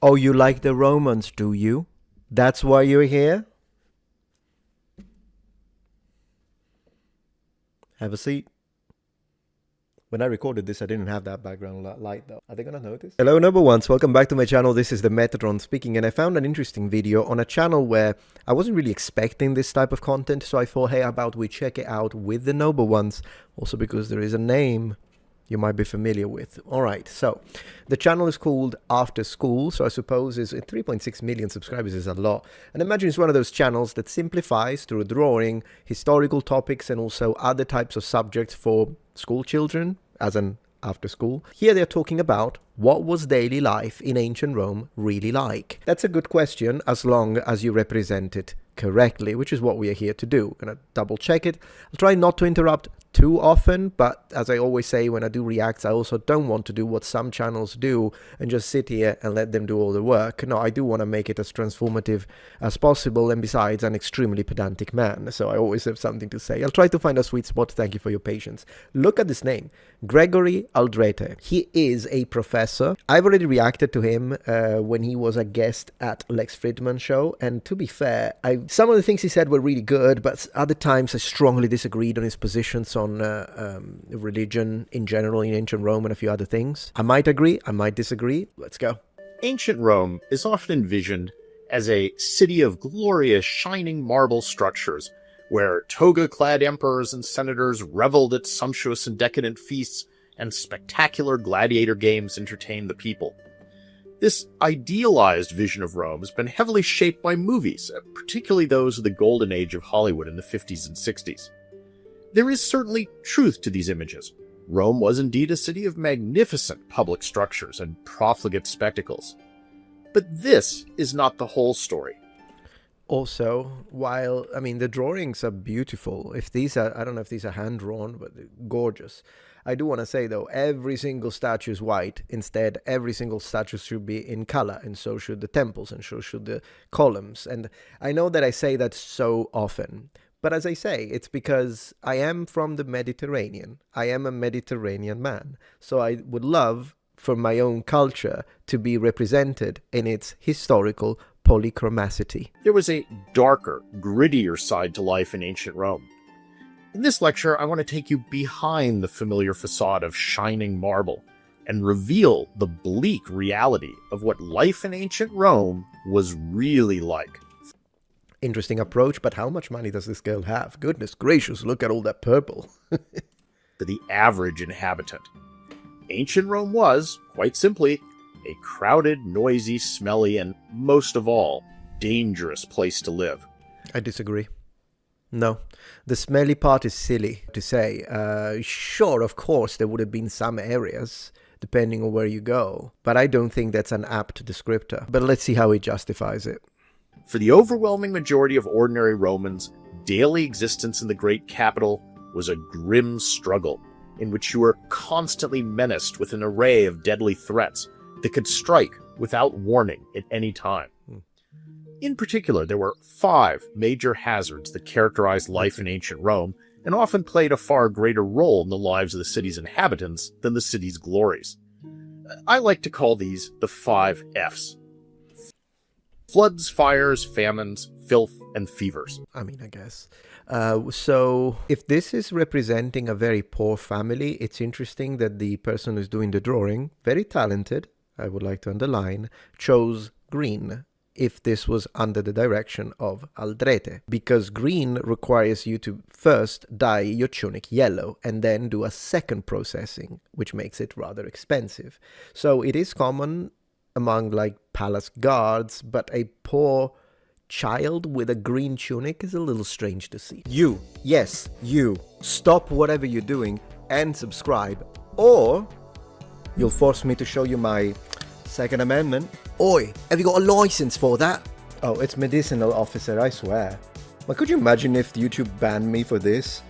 Oh, you like the Romans, do you? That's why you're here? Have a seat. When I recorded this, I didn't have that background light though. Are they gonna notice? Hello, number ones. Welcome back to my channel. This is the Metatron speaking, and I found an interesting video on a channel where I wasn't really expecting this type of content, so I thought, hey, how about we check it out with the noble ones? Also because there is a name you might be familiar with. Alright, so the channel is called After School, so I suppose is 3.6 million subscribers is a lot. And imagine it's one of those channels that simplifies through drawing historical topics and also other types of subjects for school children, as an after school. Here they're talking about what was daily life in ancient Rome really like. That's a good question as long as you represent it correctly, which is what we are here to do. I'm gonna double check it. I'll try not to interrupt too often, but as I always say when I do reacts, I also don't want to do what some channels do and just sit here and let them do all the work. No, I do want to make it as transformative as possible, and besides, I'm an extremely pedantic man, so I always have something to say. I'll try to find a sweet spot. Thank you for your patience. Look at this name, Gregory Aldrete. He is a professor. I've already reacted to him when he was a guest at Lex Fridman show, and to be fair, some of the things he said were really good, but other times I strongly disagreed on his positions on religion in general in ancient Rome and a few other things. I might agree, I might disagree. Let's go. Ancient Rome is often envisioned as a city of glorious, shining marble structures, where toga-clad emperors and senators reveled at sumptuous and decadent feasts, and spectacular gladiator games entertained the people. This idealized vision of Rome has been heavily shaped by movies, particularly those of the golden age of Hollywood in the 50s and 60s. There is certainly truth to these images. Rome was indeed a city of magnificent public structures and profligate spectacles. But this is not the whole story. Also, while, I mean, the drawings are beautiful, if these are, I don't know if these are hand-drawn, but they're gorgeous. I do want to say, though, every single statue is white. Instead, every single statue should be in color, and so should the temples, and so should the columns. And I know that I say that so often, but as I say, it's because I am from the Mediterranean. I am a Mediterranean man, so I would love for my own culture to be represented in its historical polychromacity. There was a darker, grittier side to life in ancient Rome. In this lecture, I want to take you behind the familiar facade of shining marble and reveal the bleak reality of what life in ancient Rome was really like. Interesting approach, but how much money does this girl have? Goodness gracious, look at all that purple. For the average inhabitant, ancient Rome was, quite simply, a crowded, noisy, smelly, and most of all, dangerous place to live. I disagree. No, the smelly part is silly to say. Sure, of course, there would have been some areas, depending on where you go, but I don't think that's an apt descriptor. But let's see how he justifies it. For the overwhelming majority of ordinary Romans, daily existence in the great capital was a grim struggle, in which you were constantly menaced with an array of deadly threats that could strike without warning at any time. In particular, there were 5 major hazards that characterized life in ancient Rome and often played a far greater role in the lives of the city's inhabitants than the city's glories. I like to call these the 5 Fs. Floods, fires, famines, filth, and fevers. I mean, I guess. So if this is representing a very poor family, it's interesting that the person who's doing the drawing, very talented, I would like to underline, chose green if this was under the direction of Aldrete, because green requires you to first dye your tunic yellow and then do a second processing, which makes it rather expensive. So it is common among like palace guards, but a poor child with a green tunic is a little strange to see. You, yes, you, stop whatever you're doing and subscribe, or you'll force me to show you my Second Amendment. Oi, have you got a license for that? Oh, it's medicinal, officer, I swear. But could you imagine if YouTube banned me for this?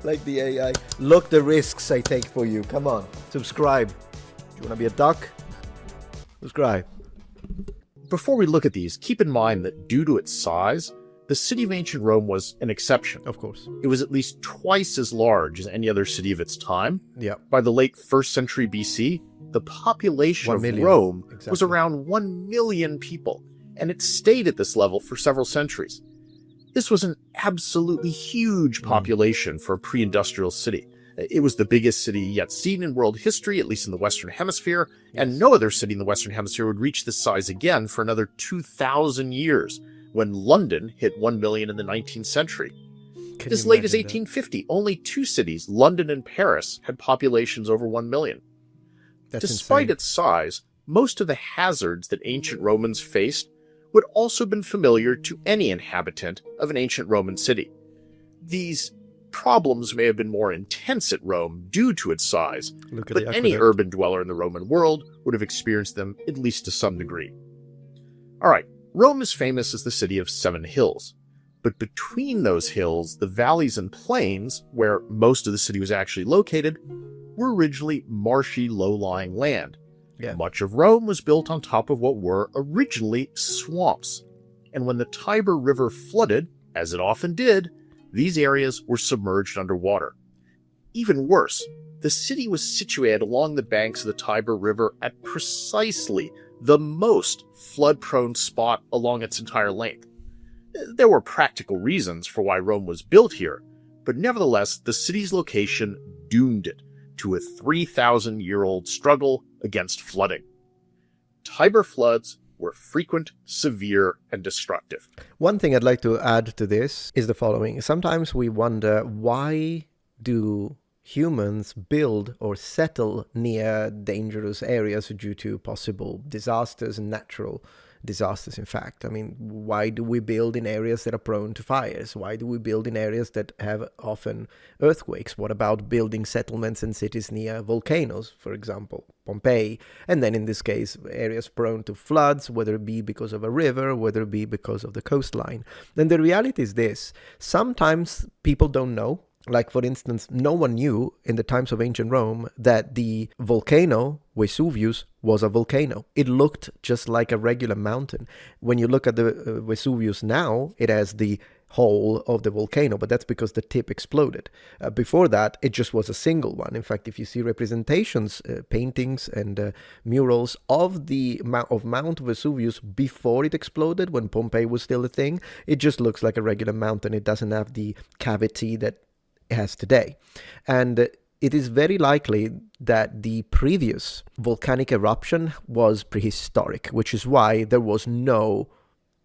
Like the AI. Look the risks I take for you. Come on, subscribe. Do you want to be a duck? Subscribe. Before we look at these, keep in mind that due to its size, the city of ancient Rome was an exception. Of course. It was at least twice as large as any other city of its time. Yeah. By the late 1st century BC, The population 1 of million, Rome was exactly. around 1 million people, and it stayed at this level for several centuries. This was an absolutely huge population for a pre-industrial city. It was the biggest city yet seen in world history, at least in the Western Hemisphere, and no other city in the Western Hemisphere would reach this size again for another 2,000 years, when London hit 1 million in the 19th century. Can As you late as imagine that? 1850, only two cities, London and Paris, had populations over 1 million. That's Despite insane. its size, most of the hazards that ancient Romans faced would also have been familiar to any inhabitant of an ancient Roman city. These problems may have been more intense at Rome due to its size, Look at but the any aqueduct. urban dweller in the Roman world would have experienced them at least to some degree. Alright, Rome is famous as the city of 7 hills, but between those hills, the valleys and plains, where most of the city was actually located, were originally marshy, low-lying land. Yeah. Much of Rome was built on top of what were originally swamps, and when the Tiber River flooded, as it often did, these areas were submerged underwater. Even worse, the city was situated along the banks of the Tiber River at precisely the most flood-prone spot along its entire length. There were practical reasons for why Rome was built here, but nevertheless, the city's location doomed it to a 3,000-year-old struggle against flooding. Tiber floods were frequent, severe, and destructive. One thing I'd like to add to this is the following. Sometimes we wonder, why do humans build or settle near dangerous areas due to possible disasters and natural disasters, in fact? I mean, why do we build in areas that are prone to fires? Why do we build in areas that have often earthquakes? What about building settlements and cities near volcanoes, for example, Pompeii? And then in this case, areas prone to floods, whether it be because of a river, whether it be because of the coastline. Then the reality is this: sometimes people don't know. Like, for instance, no one knew in the times of ancient Rome that the volcano Vesuvius was a volcano. It looked just like a regular mountain. When you look at the Vesuvius now, it has the whole of the volcano, but that's because the tip exploded. Before that, it just was a single one. In fact, if you see representations, paintings and murals of Mount Vesuvius before it exploded, when Pompeii was still a thing, it just looks like a regular mountain. It doesn't have the cavity that it has today. And it is very likely that the previous volcanic eruption was prehistoric, which is why there was no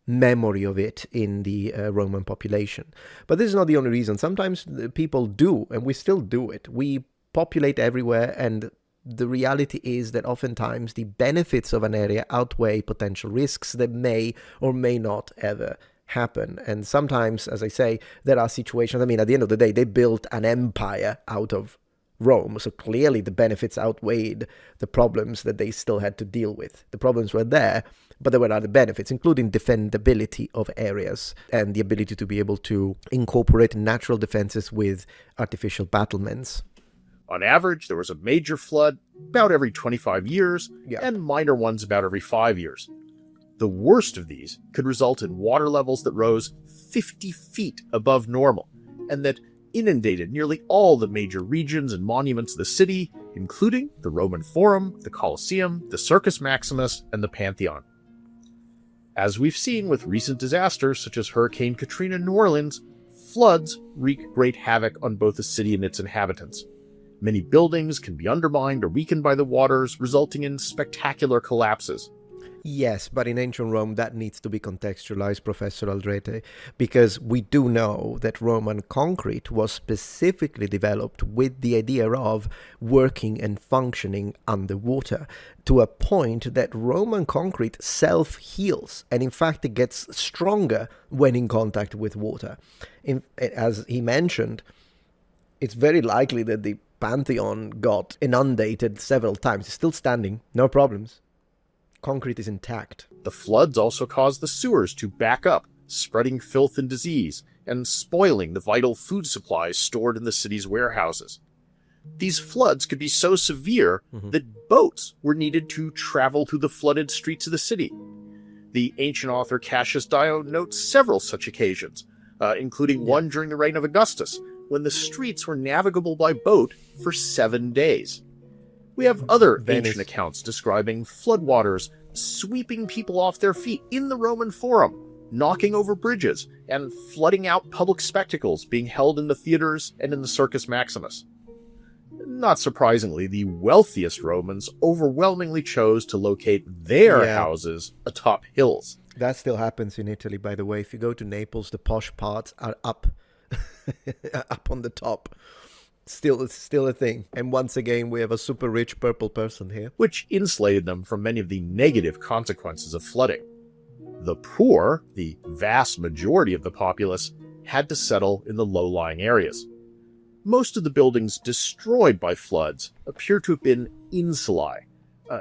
memory of it in the Roman population. But this is not the only reason. Sometimes people do, and we still do it. We populate everywhere, and the reality is that oftentimes the benefits of an area outweigh potential risks that may or may not ever happen. And sometimes, as I say, there are situations, I mean, at the end of the day, they built an empire out of Rome, so clearly the benefits outweighed the problems that they still had to deal with. The problems were there, but there were other benefits, including defendability of areas and the ability to be able to incorporate natural defenses with artificial battlements. On average, there was a major flood about every 25 years, Yeah. and minor ones about every 5 years. The worst of these could result in water levels that rose 50 feet above normal, and that inundated nearly all the major regions and monuments of the city, including the Roman Forum, the Colosseum, the Circus Maximus, and the Pantheon. As we've seen with recent disasters such as Hurricane Katrina in New Orleans, floods wreak great havoc on both the city and its inhabitants. Many buildings can be undermined or weakened by the waters, resulting in spectacular collapses. Yes, but in ancient Rome, that needs to be contextualized, Professor Aldrete, because we do know that Roman concrete was specifically developed with the idea of working and functioning underwater, to a point that Roman concrete self-heals, and in fact it gets stronger when in contact with water. As he mentioned, it's very likely that the Pantheon got inundated several times. It's still standing, no problems. Concrete is intact. The floods also caused the sewers to back up, spreading filth and disease, and spoiling the vital food supplies stored in the city's warehouses. These floods could be so severe that boats were needed to travel through the flooded streets of the city. The ancient author Cassius Dio notes several such occasions, including one during the reign of Augustus, when the streets were navigable by boat for 7 days. We have other Venice. ancient accounts describing floodwaters sweeping people off their feet in the Roman Forum, knocking over bridges, and flooding out public spectacles being held in the theaters and in the Circus Maximus. Not surprisingly, the wealthiest Romans overwhelmingly chose to locate their houses atop hills. That still happens in Italy, by the way. If you go to Naples, the posh parts are up, up on the top. It's still a thing. And once again, we have a super rich purple person here. Which insulated them from many of the negative consequences of flooding. The poor, the vast majority of the populace, had to settle in the low-lying areas. Most of the buildings destroyed by floods appear to have been insulae.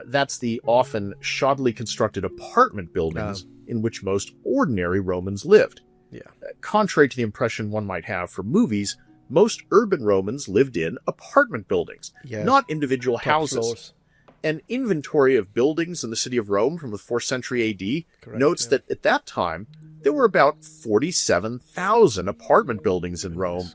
That's the often shoddily constructed apartment buildings in which most ordinary Romans lived. Yeah. Contrary to the impression one might have from movies, most urban Romans lived in apartment buildings, not individual houses. Floors. An inventory of buildings in the city of Rome from the 4th century AD notes that at that time, there were about 47,000 apartment buildings in Rome,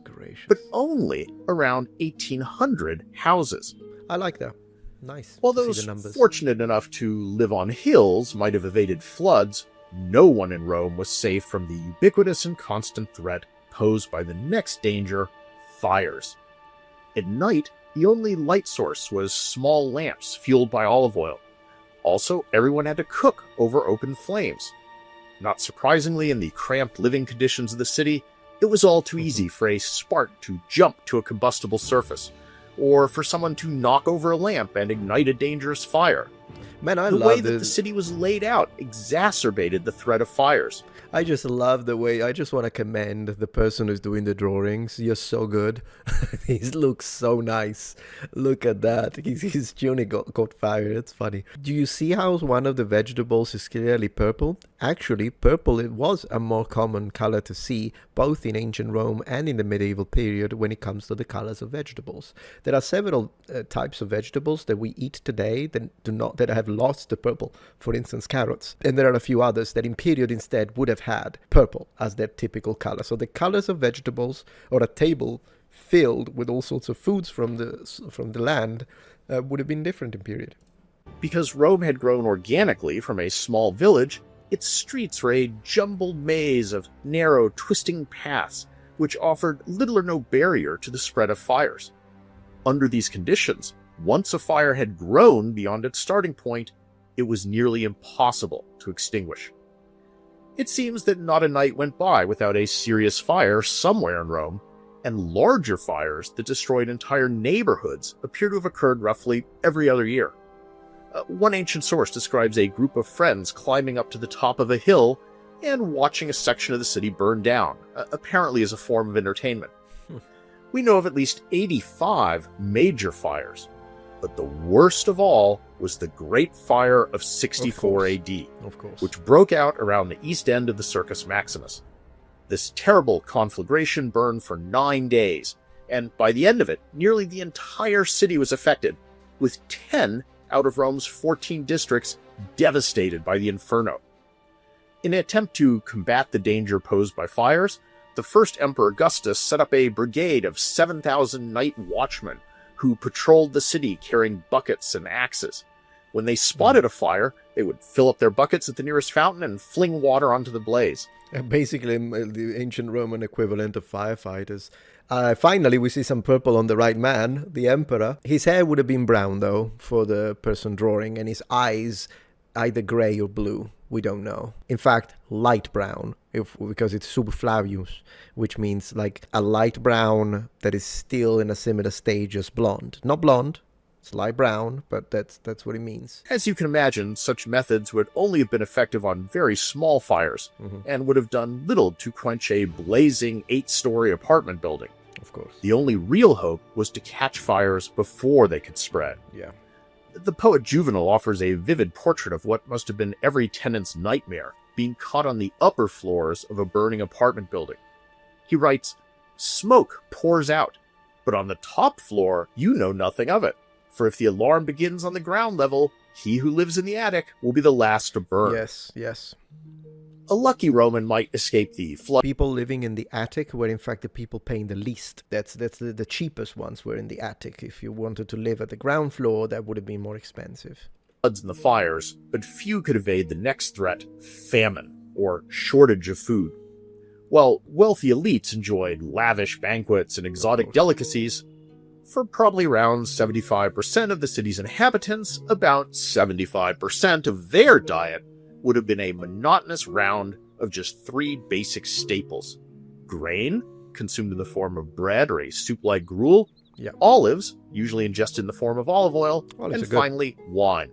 but only around 1,800 houses. I like that. Nice. While those fortunate enough to live on hills might have evaded floods, no one in Rome was safe from the ubiquitous and constant threat posed by the next danger, fires. At night, the only light source was small lamps fueled by olive oil. Also, everyone had to cook over open flames. Not surprisingly, in the cramped living conditions of the city, it was all too easy for a spark to jump to a combustible surface, or for someone to knock over a lamp and ignite a dangerous fire. Man, the way that the city was laid out exacerbated the threat of fires. I just love the way, I just want to commend the person who's doing the drawings. You're so good. He looks so nice. Look at that. His tunic caught fire. It's funny. Do you see how one of the vegetables is clearly purple? Actually, purple, it was a more common color to see, both in ancient Rome and in the medieval period when it comes to the colors of vegetables. There are several types of vegetables that we eat today that have lost the purple. For instance, carrots. And there are a few others that in period instead would have had purple as their typical color. So the colors of vegetables, or a table filled with all sorts of foods from the land, would have been different in period. Because Rome had grown organically from a small village, its streets were a jumbled maze of narrow, twisting paths, which offered little or no barrier to the spread of fires. Under these conditions, once a fire had grown beyond its starting point, it was nearly impossible to extinguish. It seems that not a night went by without a serious fire somewhere in Rome, and larger fires that destroyed entire neighborhoods appear to have occurred roughly every other year. One ancient source describes a group of friends climbing up to the top of a hill and watching a section of the city burn down, apparently as a form of entertainment. We know of at least 85 major fires, but the worst of all was the Great Fire of 64 AD, which broke out around the east end of the Circus Maximus. This terrible conflagration burned for 9 days, and by the end of it, nearly the entire city was affected, with 10 out of Rome's 14 districts devastated by the inferno. In an attempt to combat the danger posed by fires, the first Emperor Augustus set up a brigade of 7,000 night watchmen who patrolled the city carrying buckets and axes. When they spotted a fire, they would fill up their buckets at the nearest fountain and fling water onto the blaze. Basically, the ancient Roman equivalent of firefighters. Finally, we see some purple on the right man, the emperor. His hair would have been brown, though, for the person drawing, and his eyes either gray or blue. We don't know. In fact, light brown, because it's subflavius, which means like a light brown that is still in a similar stage as blonde. Not blonde, it's light brown, but that's what it means. As you can imagine, such methods would only have been effective on very small fires, and would have done little to quench a blazing 8-story apartment building. Of course. The only real hope was to catch fires before they could spread. Yeah. The poet Juvenal offers a vivid portrait of what must have been every tenant's nightmare, being caught on the upper floors of a burning apartment building. He writes, "Smoke pours out, but on the top floor you know nothing of it, for if the alarm begins on the ground level, he who lives in the attic will be the last to burn." Yes, yes. A lucky Roman might escape the flood. People living in the attic were in fact the people paying the least. That's the cheapest ones were in the attic. If you wanted to live at the ground floor, that would have been more expensive. Floods and the fires, but few could evade the next threat, famine, or shortage of food. While wealthy elites enjoyed lavish banquets and exotic delicacies, for probably around 75% of the city's inhabitants, about 75% of their diet would have been a monotonous round of just three basic staples: grain, consumed in the form of bread or a soup-like gruel, olives, usually ingested in the form of olive oil, and finally, wine.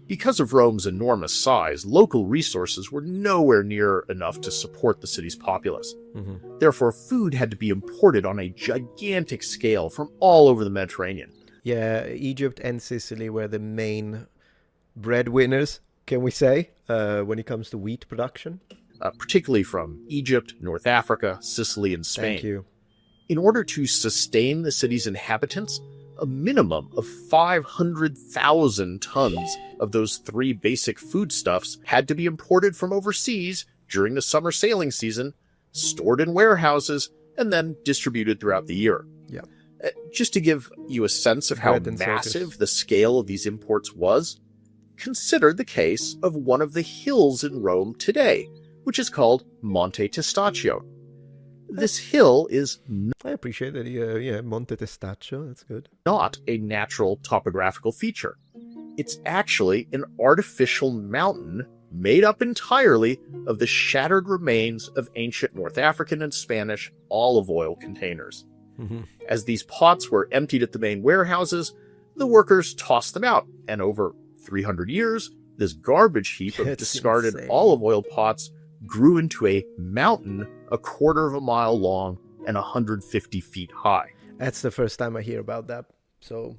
Because of Rome's enormous size, local resources were nowhere near enough to support the city's populace. Therefore, food had to be imported on a gigantic scale from all over the Mediterranean. Yeah, Egypt and Sicily were the main breadwinners, can we say, when it comes to wheat production? Particularly from Egypt, North Africa, Sicily, and Spain. Thank you. In order to sustain the city's inhabitants, a minimum of 500,000 tons of those three basic foodstuffs had to be imported from overseas during the summer sailing season, stored in warehouses, and then distributed throughout the year. Yeah. Just to give you a sense of how massive the scale of these imports was, consider the case of one of the hills in Rome today, which is called Monte Testaccio. This hill is I appreciate that. Yeah, Monte Testaccio. That's good. Not a natural topographical feature. It's actually an artificial mountain made up entirely of the shattered remains of ancient North African and Spanish olive oil containers. As these pots were emptied at the main warehouses, the workers tossed them out, and over 300 years, this garbage heap of discarded olive oil pots grew into a mountain a quarter of a mile long and 150 feet high. That's the first time I hear about that. So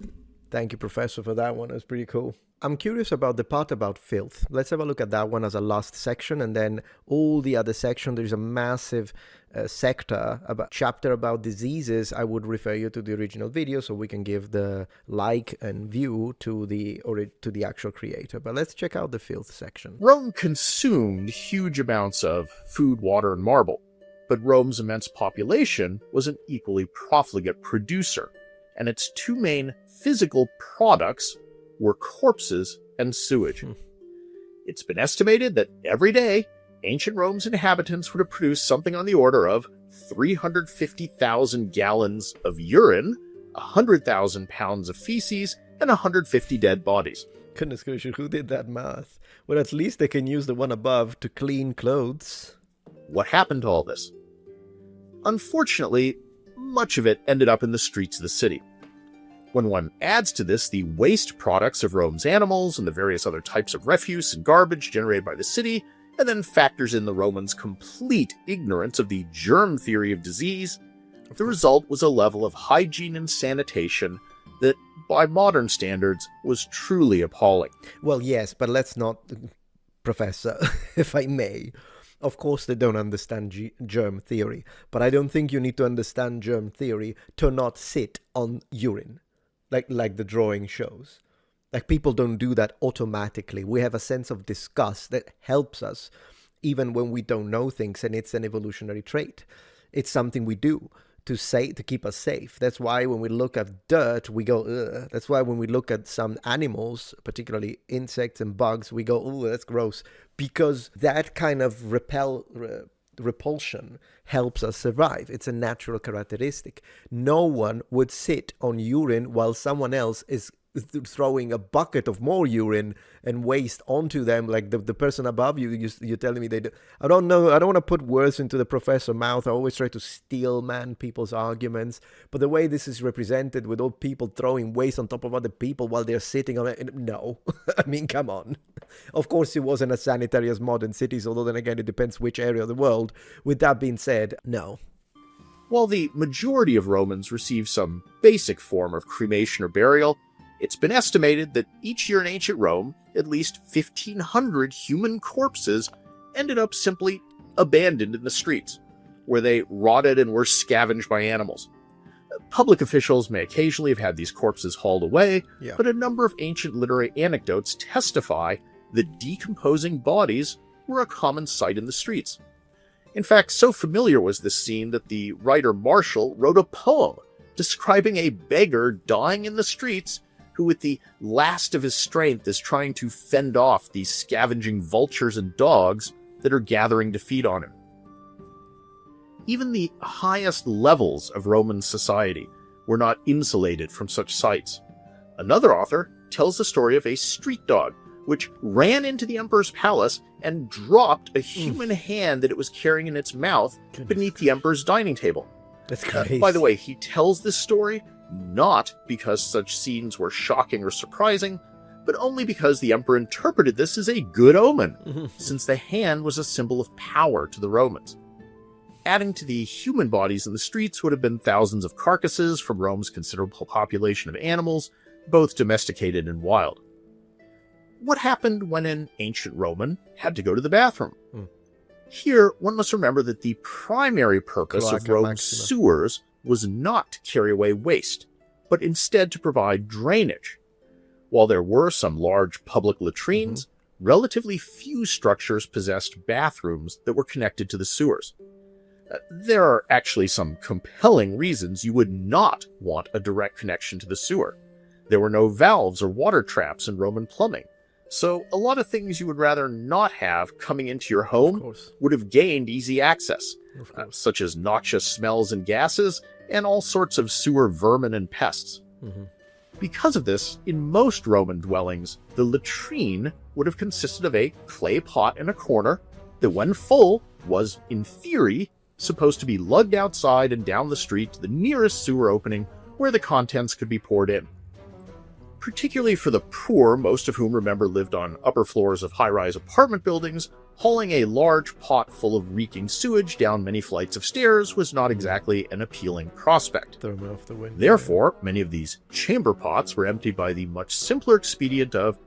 thank you, Professor, for that one. It was pretty cool. I'm curious about the part about filth. Let's have a look at that one as a last section, and then all the other section. There's a massive chapter about diseases. I would refer you to the original video so we can give the like and view to the actual creator. But let's check out the filth section. Rome consumed huge amounts of food, water, and marble, but Rome's immense population was an equally profligate producer, and its two main physical products were corpses and sewage. It's been estimated that every day, ancient Rome's inhabitants would have produced something on the order of 350,000 gallons of urine, 100,000 pounds of feces, and 150 dead bodies. Goodness gracious, who did that math? Well, at least they can use the one above to clean clothes. What happened to all this? Unfortunately, much of it ended up in the streets of the city. When one adds to this the waste products of Rome's animals and the various other types of refuse and garbage generated by the city, and then factors in the Romans' complete ignorance of the germ theory of disease, the result was a level of hygiene and sanitation that, by modern standards, was truly appalling. Well, yes, but let's not, Professor, if I may. Of course they don't understand germ theory, but I don't think you need to understand germ theory to not sit on urine. Like the drawing shows. Like, people don't do that automatically. We have a sense of disgust that helps us even when we don't know things, and it's an evolutionary trait. It's something we do to keep us safe. That's why when we look at dirt, we go, ugh. That's why when we look at some animals, particularly insects and bugs, we go, oh, that's gross. Because that kind of repulsion helps us survive. It's a natural characteristic. No one would sit on urine while someone else is throwing a bucket of more urine and waste onto them, like the person above you. You're telling me they do. I don't know. I don't want to put words into the professor's mouth. I always try to steel man people's arguments, but the way this is represented with all people throwing waste on top of other people while they're sitting on it, no. I mean, come on. Of course, it wasn't as sanitary as modern cities, although then again, it depends which area of the world. With that being said, no. While the majority of Romans received some basic form of cremation or burial, it's been estimated that each year in ancient Rome, at least 1,500 human corpses ended up simply abandoned in the streets, where they rotted and were scavenged by animals. Public officials may occasionally have had these corpses hauled away, but a number of ancient literary anecdotes testify that decomposing bodies were a common sight in the streets. In fact, so familiar was this scene that the writer Marshall wrote a poem describing a beggar dying in the streets who, with the last of his strength, is trying to fend off these scavenging vultures and dogs that are gathering to feed on him. Even the highest levels of Roman society were not insulated from such sights. Another author tells the story of a street dog which ran into the emperor's palace and dropped a human hand that it was carrying in its mouth beneath the emperor's dining table. That's crazy. By the way, he tells this story not because such scenes were shocking or surprising, but only because the emperor interpreted this as a good omen, since the hand was a symbol of power to the Romans. Adding to the human bodies in the streets would have been thousands of carcasses from Rome's considerable population of animals, both domesticated and wild. What happened when an ancient Roman had to go to the bathroom? Here, one must remember that the primary purpose of Cloaca Rome's Maxima. sewers was not to carry away waste, but instead to provide drainage. While there were some large public latrines, relatively few structures possessed bathrooms that were connected to the sewers. There are actually some compelling reasons you would not want a direct connection to the sewer. There were no valves or water traps in Roman plumbing, so a lot of things you would rather not have coming into your Of home course. would have gained easy access, Of course. such as noxious smells and gases, and all sorts of sewer vermin and pests. Because of this, in most Roman dwellings, the latrine would have consisted of a clay pot in a corner that, when full, was, in theory, supposed to be lugged outside and down the street to the nearest sewer opening where the contents could be poured in. Particularly for the poor, most of whom, remember, lived on upper floors of high-rise apartment buildings, hauling a large pot full of reeking sewage down many flights of stairs was not exactly an appealing prospect. Throw me off the window. Therefore, many of these chamber pots were emptied by the much simpler expedient of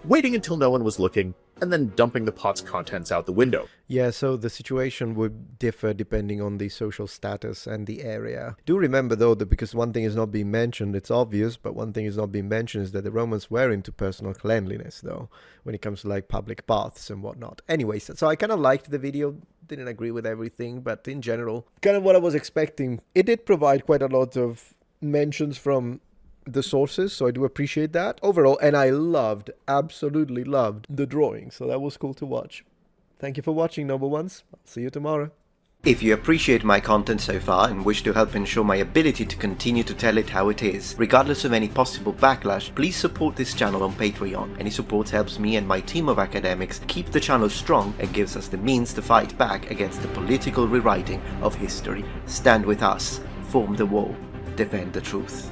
waiting until no one was looking and then dumping the pot's contents out the window. Yeah, so the situation would differ depending on the social status and the area. Do remember, though, that because one thing is not being mentioned, it's obvious, but one thing is not being mentioned is that the Romans were into personal cleanliness, though, when it comes to, like, public baths and whatnot. Anyways, so I kind of liked the video, didn't agree with everything, but in general, kind of what I was expecting. It did provide quite a lot of mentions from the sources, so I do appreciate that overall, and I absolutely loved the drawing, so that was cool to watch. Thank you for watching, noble ones. I'll see you tomorrow. If you appreciate my content so far and wish to help ensure my ability to continue to tell it how it is, regardless of any possible backlash, please support this channel on Patreon. Any support helps me and my team of academics keep the channel strong and gives us the means to fight back against the political rewriting of history. Stand with us, form the wall, defend the truth.